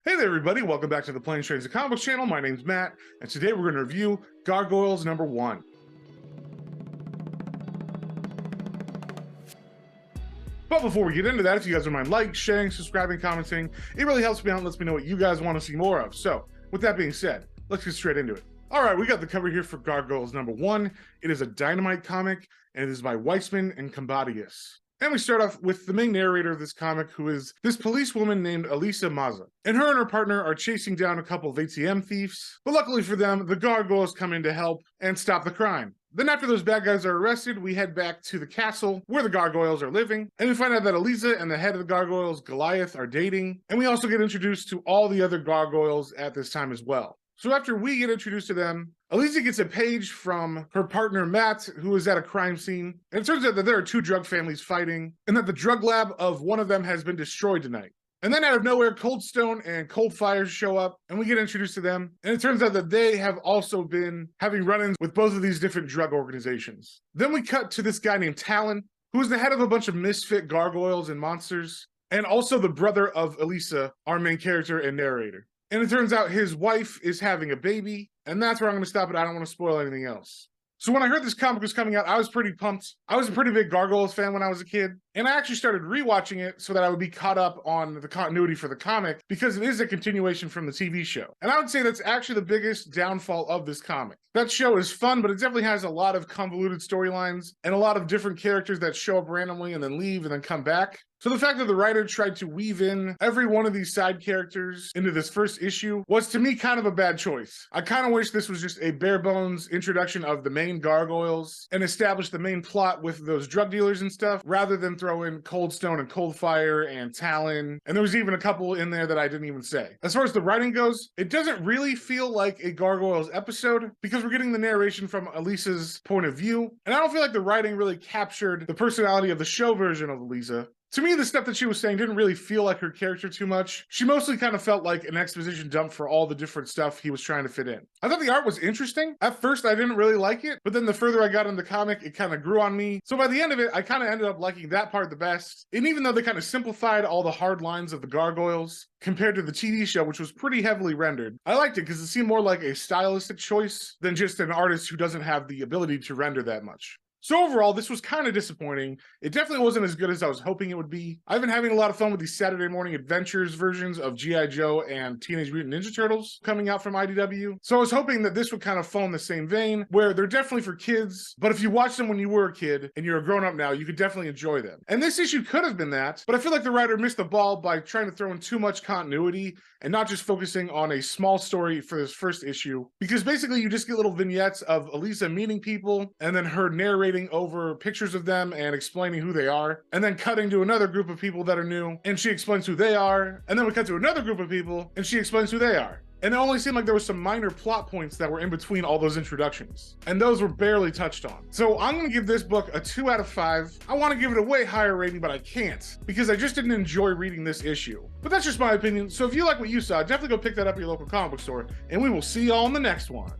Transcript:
Hey there, everybody. Welcome back to the Planes, Trains, and Comic Books channel. My name's Matt, and today we're going to review Gargoyles #1. But before we get into that, if you guys don't mind liking, sharing, subscribing, commenting, it really helps me out and lets me know what you guys want to see more of. So, with that being said, let's get straight into it. All right, we got the cover here for Gargoyles #1. It is a Dynamite comic, and it is by Weitzman and Combatius. And we start off with the main narrator of this comic, who is this policewoman named Elisa Maza. And her partner are chasing down a couple of ATM thieves, but luckily for them, the Gargoyles come in to help and stop the crime. Then after those bad guys are arrested, we head back to the castle where the Gargoyles are living, and we find out that Elisa and the head of the Gargoyles, Goliath, are dating, and we also get introduced to all the other Gargoyles at this time as well. So after we get introduced to them, Elisa gets a page from her partner Matt, who is at a crime scene, and it turns out that there are two drug families fighting, and that the drug lab of one of them has been destroyed tonight. And then out of nowhere, Cold Stone and Cold Fire show up, and we get introduced to them, and it turns out that they have also been having run-ins with both of these different drug organizations. Then we cut to this guy named Talon, who is the head of a bunch of misfit gargoyles and monsters, and also the brother of Elisa, our main character and narrator. And it turns out his wife is having a baby, and that's where I'm going to stop it. I don't want to spoil anything else. So when I heard this comic was coming out, I was pretty pumped. I was a pretty big Gargoyles fan when I was a kid, and I actually started rewatching it so that I would be caught up on the continuity for the comic, because it is a continuation from the TV show. And I would say that's actually the biggest downfall of this comic. That show is fun, but it definitely has a lot of convoluted storylines and a lot of different characters that show up randomly and then leave and then come back. So the fact that the writer tried to weave in every one of these side characters into this first issue was, to me, kind of a bad choice. I kind of wish this was just a bare bones introduction of the main Gargoyles and establish the main plot with those drug dealers and stuff, rather than throw in Cold Stone and Cold Fire and Talon. And there was even a couple in there that I didn't even say. As far as the writing goes, it doesn't really feel like a Gargoyles episode, because we're getting the narration from Elisa's point of view. And I don't feel like the writing really captured the personality of the show version of Elisa. To me, the stuff that she was saying didn't really feel like her character too much. She mostly kind of felt like an exposition dump for all the different stuff he was trying to fit in. I thought the art was interesting. At first, I didn't really like it, but then the further I got in the comic, it kind of grew on me. So by the end of it, I kind of ended up liking that part the best. And even though they kind of simplified all the hard lines of the Gargoyles compared to the TV show, which was pretty heavily rendered, I liked it because it seemed more like a stylistic choice than just an artist who doesn't have the ability to render that much. So overall, this was kind of disappointing. It definitely wasn't as good as I was hoping it would be. I've been having a lot of fun with these Saturday morning adventures versions of G.I. Joe and Teenage Mutant Ninja Turtles coming out from IDW. So I was hoping that this would kind of fall in the same vein, where they're definitely for kids, but if you watched them when you were a kid and you're a grown-up now, you could definitely enjoy them. And this issue could have been that, but I feel like the writer missed the ball by trying to throw in too much continuity and not just focusing on a small story for this first issue, because basically you just get little vignettes of Elisa meeting people and then her narrating over pictures of them and explaining who they are, and then cutting to another group of people that are new and she explains who they are, and then we cut to another group of people and she explains who they are. And it only seemed like there was some minor plot points that were in between all those introductions, and those were barely touched on. So I'm going to give this book a 2 out of 5. I want to give it a way higher rating, but I can't, because I just didn't enjoy reading this issue. But that's just my opinion, so if you like what you saw, definitely go pick that up at your local comic book store, and we will see y'all in the next one.